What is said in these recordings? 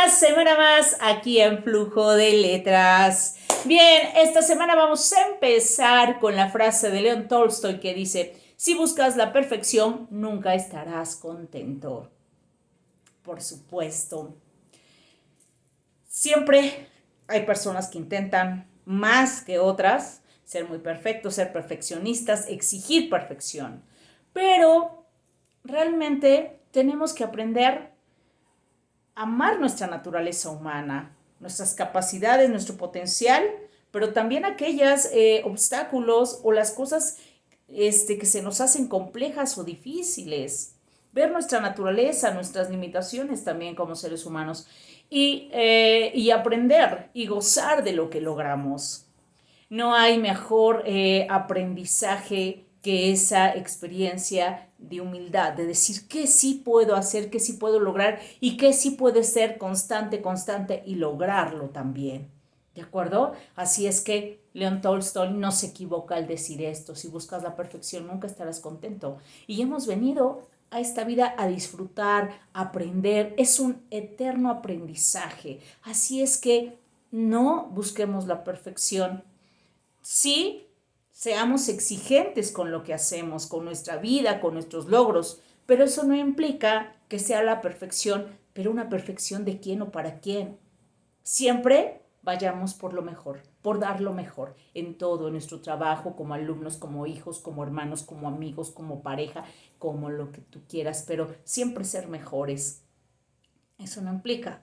Una semana más aquí en Flujo de Letras. Bien, esta semana vamos a empezar con la frase de León Tolstoy que dice: si buscas la perfección, nunca estarás contento. Por supuesto, siempre hay personas que intentan más que otras ser muy perfectos, ser perfeccionistas, exigir perfección. Pero realmente tenemos que aprender amar nuestra naturaleza humana, nuestras capacidades, nuestro potencial, pero también aquellos obstáculos o las cosas que se nos hacen complejas o difíciles. Ver nuestra naturaleza, nuestras limitaciones también como seres humanos y aprender y gozar de lo que logramos. No hay mejor aprendizaje que esa experiencia de humildad, de decir qué sí puedo hacer, qué sí puedo lograr y qué sí puede ser constante y lograrlo también. ¿De acuerdo? Así es que León Tolstoy no se equivoca al decir esto: si buscas la perfección nunca estarás contento. Y hemos venido a esta vida a disfrutar, a aprender, es un eterno aprendizaje. Así es que no busquemos la perfección. Sí, seamos exigentes con lo que hacemos, con nuestra vida, con nuestros logros, pero eso no implica que sea la perfección, pero una perfección de quién o para quién. Siempre vayamos por lo mejor, por dar lo mejor en todo, en nuestro trabajo, como alumnos, como hijos, como hermanos, como amigos, como pareja, como lo que tú quieras, pero siempre ser mejores. Eso no implica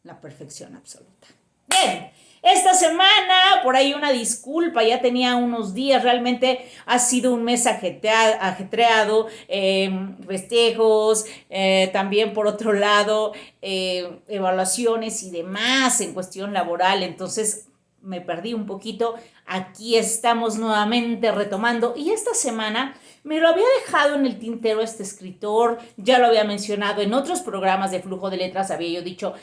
la perfección absoluta. Bien, esta semana, por ahí una disculpa, ya tenía unos días, realmente ha sido un mes ajetreado, festejos, también por otro lado, evaluaciones y demás en cuestión laboral, entonces me perdí un poquito. Aquí estamos nuevamente retomando y esta semana me lo había dejado en el tintero este escritor, ya lo había mencionado en otros programas de Flujo de Letras, había yo dicho,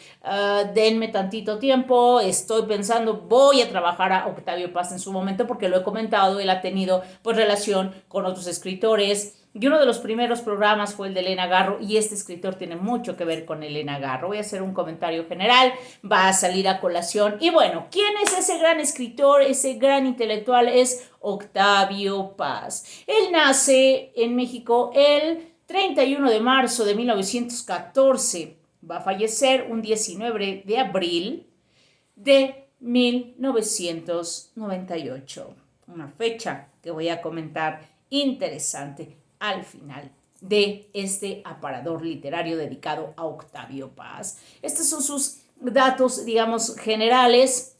denme tantito tiempo, estoy pensando, voy a trabajar a Octavio Paz en su momento porque lo he comentado, él ha tenido pues relación con otros escritores. Y uno de los primeros programas fue el de Elena Garro y este escritor tiene mucho que ver con Elena Garro. Voy a hacer un comentario general, va a salir a colación. Y bueno, ¿quién es ese gran escritor, ese gran intelectual? Es Octavio Paz. Él nace en México el 31 de marzo de 1914. Va a fallecer un 19 de abril de 1998. Una fecha que voy a comentar interesante al final de este aparador literario dedicado a Octavio Paz. Estos son sus datos, digamos, generales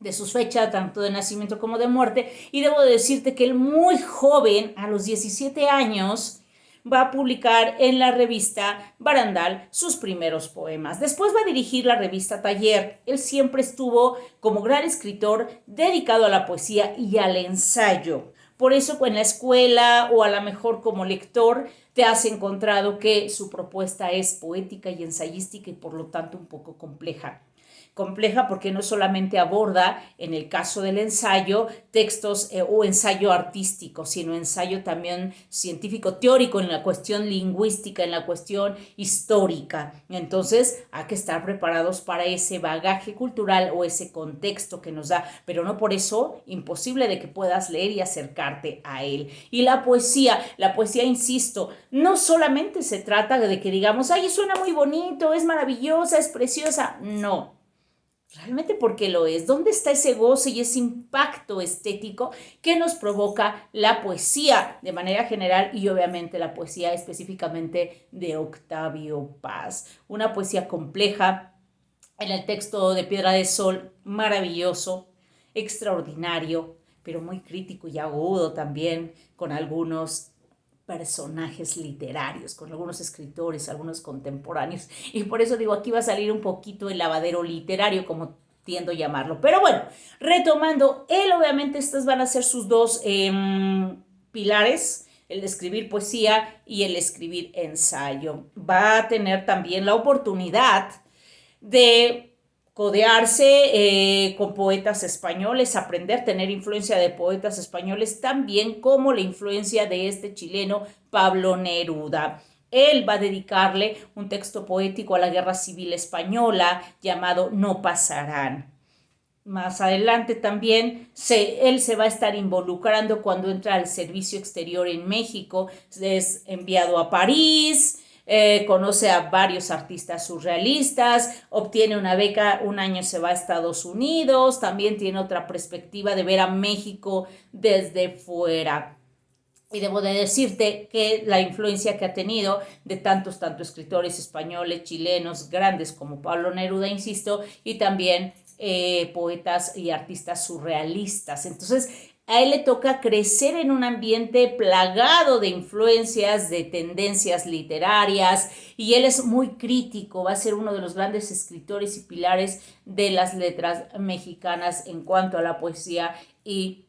de sus fechas, tanto de nacimiento como de muerte, y debo decirte que él muy joven, a los 17 años, va a publicar en la revista Barandal sus primeros poemas. Después va a dirigir la revista Taller. Él siempre estuvo como gran escritor dedicado a la poesía y al ensayo. Por eso en la escuela o a lo mejor como lector te has encontrado que su propuesta es poética y ensayística y por lo tanto un poco compleja. Compleja porque no solamente aborda, en el caso del ensayo, textos o ensayo artístico, sino ensayo también científico, teórico, en la cuestión lingüística, en la cuestión histórica. Entonces, hay que estar preparados para ese bagaje cultural o ese contexto que nos da, pero no por eso imposible de que puedas leer y acercarte a él. Y la poesía, insisto, no solamente se trata de que digamos, ay, suena muy bonito, es maravillosa, es preciosa. No, realmente porque lo es. ¿Dónde está ese goce y ese impacto estético que nos provoca la poesía de manera general y obviamente la poesía específicamente de Octavio Paz? Una poesía compleja, en el texto de Piedra de Sol, maravilloso, extraordinario, pero muy crítico y agudo también, con algunos personajes literarios, con algunos escritores, algunos contemporáneos. Y por eso digo, aquí va a salir un poquito el lavadero literario, como tiendo a llamarlo. Pero bueno, retomando, él obviamente estos van a ser sus dos pilares, el escribir poesía y el escribir ensayo. Va a tener también la oportunidad de codearse con poetas españoles, aprender, tener influencia de poetas españoles, también como la influencia de este chileno Pablo Neruda. Él va a dedicarle un texto poético a la Guerra Civil Española llamado No pasarán. Más adelante también él se va a estar involucrando cuando entra al servicio exterior en México, es enviado a París, conoce a varios artistas surrealistas, obtiene una beca, un año se va a Estados Unidos, también tiene otra perspectiva de ver a México desde fuera. Y debo de decirte que la influencia que ha tenido de tantos escritores españoles, chilenos, grandes como Pablo Neruda, insisto, y también poetas y artistas surrealistas. Entonces, a él le toca crecer en un ambiente plagado de influencias, de tendencias literarias, y él es muy crítico, va a ser uno de los grandes escritores y pilares de las letras mexicanas en cuanto a la poesía y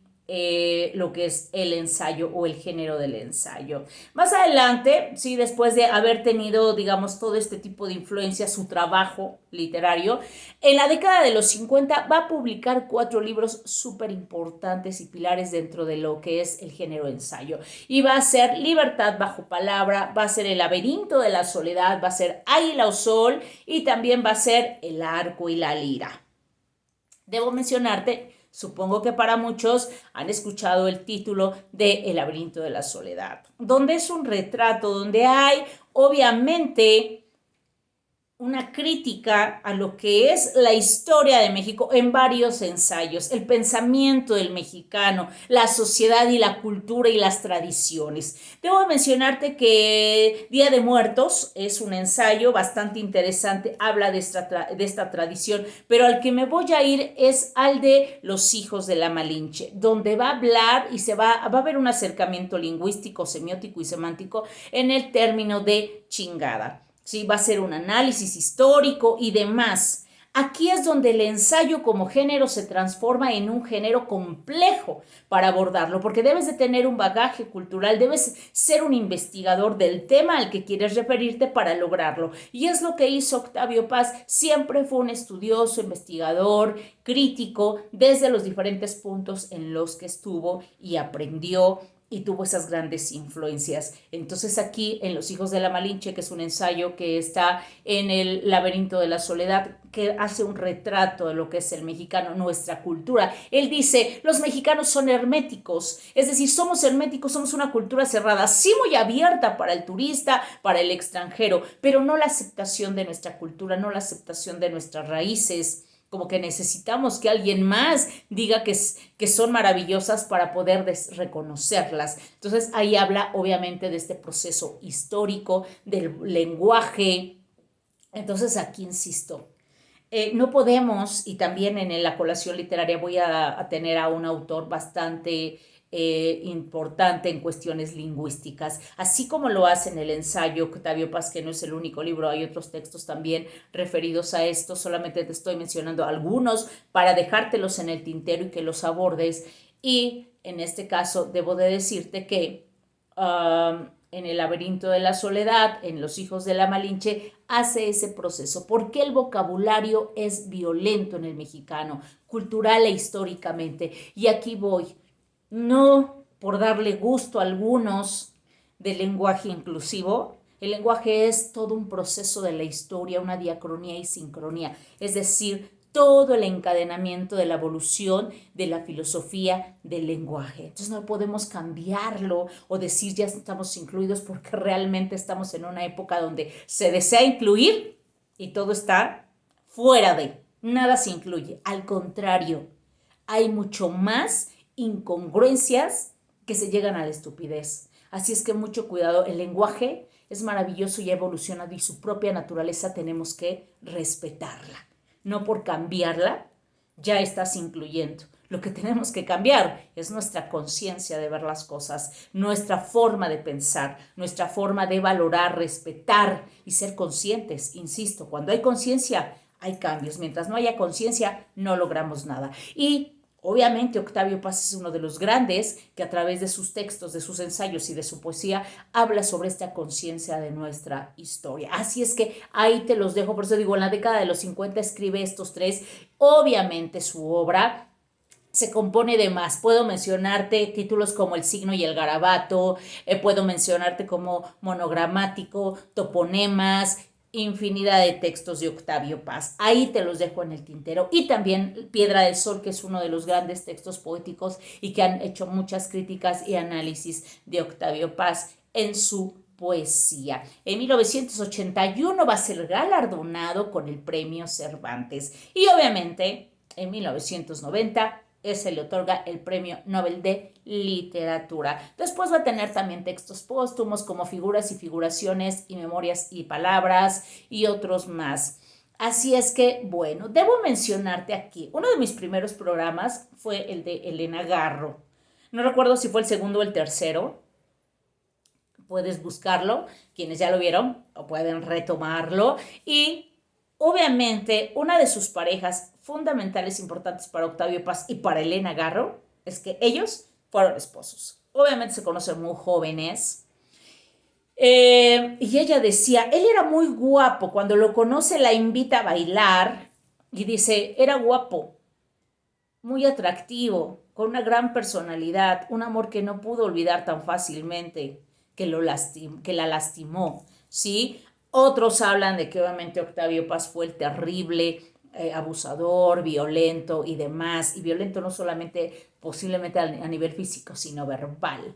lo que es el ensayo o el género del ensayo. Más adelante, sí, después de haber tenido, digamos, todo este tipo de influencia, su trabajo literario, en la década de los 50 va a publicar 4 libros súper importantes y pilares dentro de lo que es el género ensayo. Y va a ser Libertad bajo palabra, va a ser El laberinto de la soledad, va a ser Águila o Sol y también va a ser El arco y la lira. Debo mencionarte, supongo que para muchos han escuchado el título de El laberinto de la soledad, donde es un retrato, donde hay obviamente una crítica a lo que es la historia de México en varios ensayos, el pensamiento del mexicano, la sociedad y la cultura y las tradiciones. Debo mencionarte que Día de Muertos es un ensayo bastante interesante, habla de esta tradición, pero al que me voy a ir es al de Los hijos de la Malinche, donde va a hablar y va a haber un acercamiento lingüístico, semiótico y semántico en el término de chingada. ¿Sí? Va a ser un análisis histórico y demás. Aquí es donde el ensayo como género se transforma en un género complejo para abordarlo, porque debes de tener un bagaje cultural, debes ser un investigador del tema al que quieres referirte para lograrlo. Y es lo que hizo Octavio Paz, siempre fue un estudioso, investigador, crítico, desde los diferentes puntos en los que estuvo y aprendió y tuvo esas grandes influencias. Entonces aquí en Los hijos de la Malinche, que es un ensayo que está en El laberinto de la soledad, que hace un retrato de lo que es el mexicano, nuestra cultura. Él dice, los mexicanos son herméticos, es decir, somos herméticos, somos una cultura cerrada, sí muy abierta para el turista, para el extranjero, pero no la aceptación de nuestra cultura, no la aceptación de nuestras raíces, como que necesitamos que alguien más diga que son maravillosas para poder reconocerlas. Entonces ahí habla obviamente de este proceso histórico, del lenguaje. Entonces aquí insisto, no podemos, y también en la colación literaria voy a tener a un autor bastante importante en cuestiones lingüísticas, así como lo hace en el ensayo Octavio Paz, que no es el único libro, hay otros textos también referidos a esto, solamente te estoy mencionando algunos para dejártelos en el tintero y que los abordes, y en este caso debo de decirte que en El laberinto de la soledad, en Los hijos de la Malinche, hace ese proceso. ¿Por qué el vocabulario es violento en el mexicano, cultural e históricamente? Y aquí voy, no por darle gusto a algunos del lenguaje inclusivo. El lenguaje es todo un proceso de la historia, una diacronía y sincronía, es decir, todo el encadenamiento de la evolución de la filosofía del lenguaje. Entonces no podemos cambiarlo o decir ya estamos incluidos porque realmente estamos en una época donde se desea incluir y todo está fuera de, nada se incluye. Al contrario, hay mucho más incongruencias que se llegan a la estupidez. Así es que mucho cuidado, el lenguaje es maravilloso y ha evolucionado y su propia naturaleza tenemos que respetarla. No por cambiarla ya estás incluyendo. Lo que tenemos que cambiar es nuestra conciencia de ver las cosas, nuestra forma de pensar, nuestra forma de valorar, respetar y ser conscientes. Insisto, cuando hay conciencia, hay cambios. Mientras no haya conciencia, no logramos nada. Y obviamente Octavio Paz es uno de los grandes que a través de sus textos, de sus ensayos y de su poesía habla sobre esta conciencia de nuestra historia. Así es que ahí te los dejo, por eso digo, en la década de los 50 escribe estos 3. Obviamente su obra se compone de más. Puedo mencionarte títulos como El signo y el garabato, puedo mencionarte como monogramático, toponemas, infinidad de textos de Octavio Paz. Ahí te los dejo en el tintero. Y también Piedra del Sol, que es uno de los grandes textos poéticos y que han hecho muchas críticas y análisis de Octavio Paz en su poesía. En 1981 va a ser galardonado con el Premio Cervantes. Y obviamente en 1990 se le otorga el Premio Nobel de Literatura. Después va a tener también textos póstumos como Figuras y Figuraciones y Memorias y Palabras y otros más. Así es que, bueno, debo mencionarte aquí, uno de mis primeros programas fue el de Elena Garro. No recuerdo si fue el segundo o el tercero. Puedes buscarlo, quienes ya lo vieron, o pueden retomarlo. Y obviamente una de sus parejas fundamentales, importantes para Octavio Paz y para Elena Garro, es que ellos fueron esposos. Obviamente se conocen muy jóvenes. Y ella decía, él era muy guapo. Cuando lo conoce la invita a bailar y dice, era guapo, muy atractivo, con una gran personalidad, un amor que no pudo olvidar tan fácilmente, que la lastimó, ¿sí? Otros hablan de que obviamente Octavio Paz fue el terrible abusador, violento y demás, y violento no solamente posiblemente a nivel físico, sino verbal.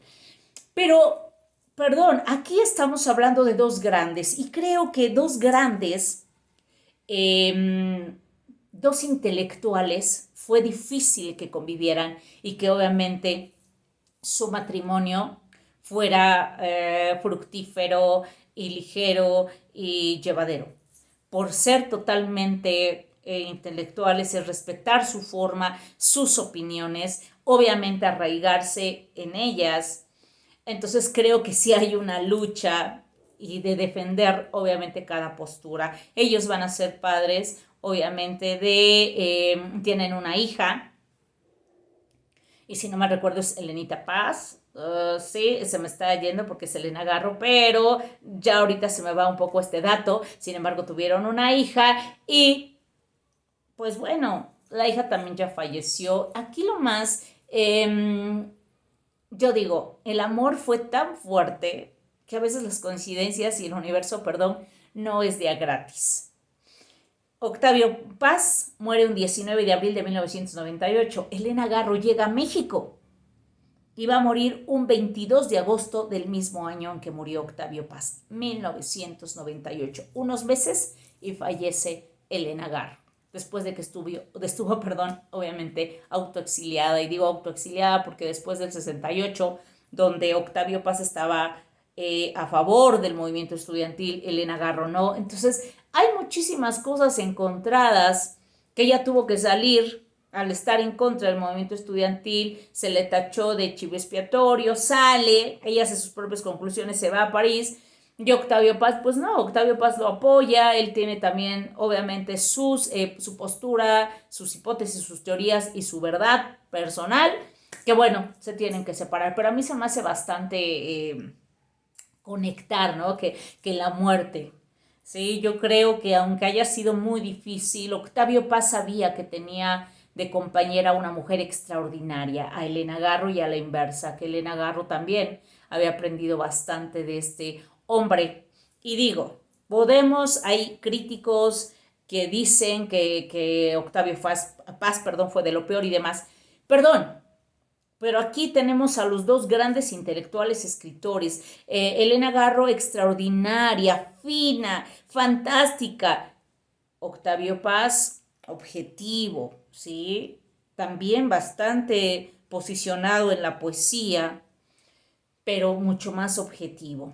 Pero, perdón, aquí estamos hablando de dos grandes, y creo que dos grandes eh, dos intelectuales fue difícil que convivieran y que obviamente su matrimonio fuera fructífero y ligero y llevadero. Por ser totalmente intelectuales, es respetar su forma, sus opiniones, obviamente arraigarse en ellas. Entonces creo que sí hay una lucha y de defender obviamente cada postura. Ellos van a ser padres, obviamente, tienen una hija, y si no me recuerdo es Elenita Paz. Sí, se me está yendo porque es Elena Garro, pero ya ahorita se me va un poco este dato. Sin embargo, tuvieron una hija y pues bueno, la hija también ya falleció. Aquí lo más, yo digo, el amor fue tan fuerte que a veces las coincidencias y el universo, perdón, no es día gratis. Octavio Paz muere un 19 de abril de 1998. Elena Garro llega a México y va a morir un 22 de agosto del mismo año en que murió Octavio Paz, 1998. Unos meses y fallece Elena Garro, después de que estuvo, perdón, obviamente autoexiliada. Y digo autoexiliada porque después del 68, donde Octavio Paz estaba a favor del movimiento estudiantil, Elena Garro no. Entonces hay muchísimas cosas encontradas que ella tuvo que salir. Al estar en contra del movimiento estudiantil, se le tachó de chivo expiatorio, sale, ella hace sus propias conclusiones, se va a París. Y Octavio Paz, pues no, Octavio Paz lo apoya, él tiene también obviamente su postura, sus hipótesis, sus teorías y su verdad personal, que bueno, se tienen que separar, pero a mí se me hace bastante conectar, ¿no? Que la muerte. Sí, yo creo que aunque haya sido muy difícil, Octavio Paz sabía que tenía de compañera a una mujer extraordinaria, a Elena Garro, y a la inversa, que Elena Garro también había aprendido bastante de este hombre. Y digo, hay críticos que dicen que Octavio Paz, perdón, fue de lo peor y demás. Perdón, pero aquí tenemos a los dos grandes intelectuales escritores. Elena Garro, extraordinaria, fina, fantástica. Octavio Paz, objetivo, ¿sí? También bastante posicionado en la poesía, pero mucho más objetivo.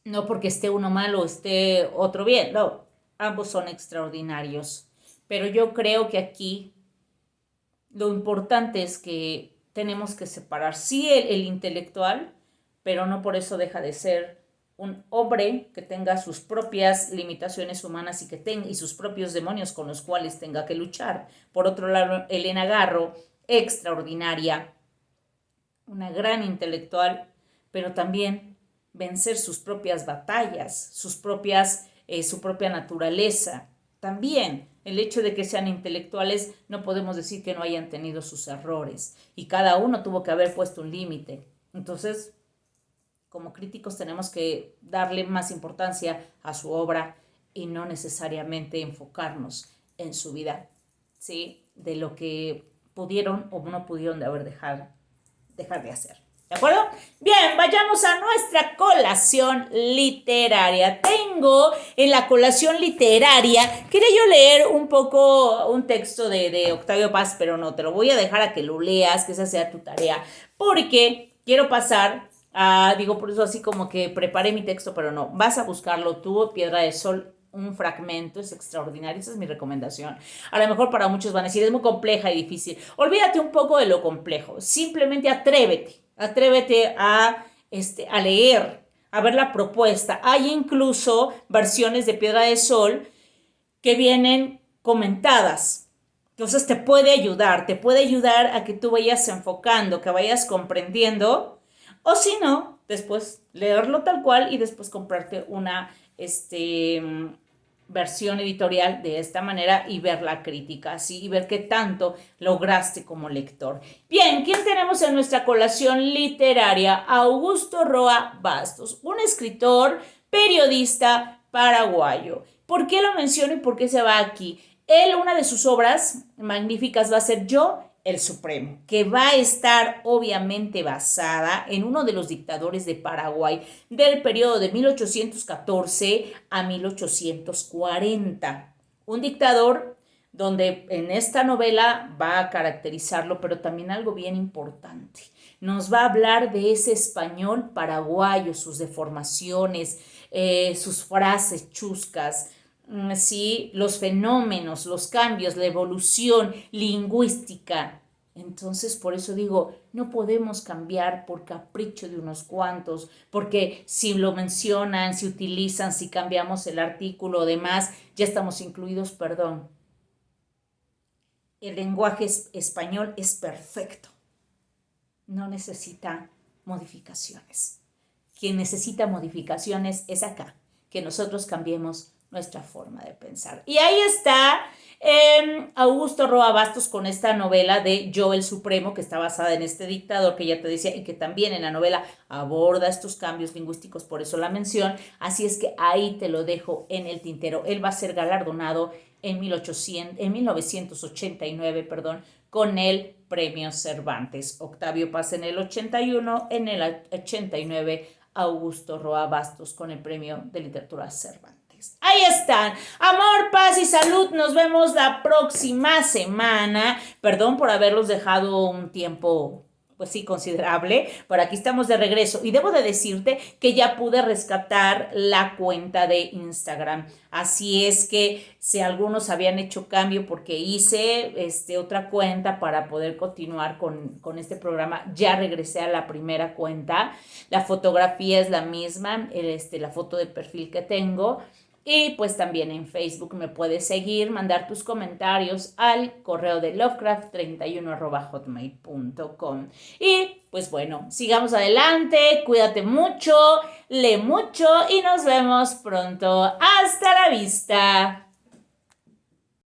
No porque esté uno mal o esté otro bien, no, ambos son extraordinarios. Pero yo creo que aquí lo importante es que tenemos que separar, sí, el intelectual, pero no por eso deja de ser un hombre que tenga sus propias limitaciones humanas y sus propios demonios con los cuales tenga que luchar. Por otro lado, Elena Garro, extraordinaria, una gran intelectual, pero también vencer sus propias batallas, su propia naturaleza, También el hecho de que sean intelectuales no podemos decir que no hayan tenido sus errores y cada uno tuvo que haber puesto un límite. Entonces, como críticos tenemos que darle más importancia a su obra y no necesariamente enfocarnos en su vida, ¿sí? De lo que pudieron o no pudieron de haber dejar de hacer. ¿De acuerdo? Bien, vayamos a nuestra colación literaria. Tengo en la colación literaria, quería yo leer un poco un texto de Octavio Paz, pero no, te lo voy a dejar a que lo leas, que esa sea tu tarea, porque quiero pasar digo, por eso así como que preparé mi texto, pero no, vas a buscarlo tú, Piedra de Sol, un fragmento, es extraordinario, esa es mi recomendación. A lo mejor para muchos van a decir, es muy compleja y difícil. Olvídate un poco de lo complejo, simplemente atrévete a leer, a ver la propuesta. Hay incluso versiones de Piedra de Sol que vienen comentadas. Entonces te puede ayudar a que tú vayas enfocando, que vayas comprendiendo, o si no, después leerlo tal cual y después comprarte una versión editorial de esta manera y ver la crítica, ¿sí? Y ver qué tanto lograste como lector. Bien, ¿quién tenemos en nuestra colación literaria? Augusto Roa Bastos, un escritor, periodista paraguayo. ¿Por qué lo menciono y por qué se va aquí? Él, una de sus obras magníficas va a ser Yo, el Supremo, que va a estar obviamente basada en uno de los dictadores de Paraguay del periodo de 1814 a 1840. Un dictador donde en esta novela va a caracterizarlo, pero también algo bien importante. Nos va a hablar de ese español paraguayo, sus deformaciones, sus frases chuscas, ¿sí? Los fenómenos, los cambios, la evolución lingüística. Entonces, por eso digo, no podemos cambiar por capricho de unos cuantos, porque si lo mencionan, si utilizan, si cambiamos el artículo o demás, ya estamos incluidos, perdón. El lenguaje español es perfecto, no necesita modificaciones. Quien necesita modificaciones es acá, que nosotros cambiemos nuestra forma de pensar. Y ahí está Augusto Roa Bastos con esta novela de Yo el Supremo, que está basada en este dictador que ya te decía y que también en la novela aborda estos cambios lingüísticos, por eso la mención. Así es que ahí te lo dejo en el tintero. Él va a ser galardonado en 1989, con el Premio Cervantes. Octavio Paz en el 81, en el 89 Augusto Roa Bastos con el Premio de Literatura Cervantes. Ahí están. Amor, paz y salud. Nos vemos la próxima semana. Perdón por haberlos dejado un tiempo, pues sí, considerable, pero aquí estamos de regreso. Y debo de decirte que ya pude rescatar la cuenta de Instagram. Así es que si algunos habían hecho cambio porque hice otra cuenta para poder continuar con este programa, ya regresé a la primera cuenta. La fotografía es la misma, la foto de perfil que tengo. Y pues también en Facebook me puedes seguir, mandar tus comentarios al correo de lovecraft31@hotmail.com. Y pues bueno, sigamos adelante, cuídate mucho, lee mucho y nos vemos pronto. Hasta la vista.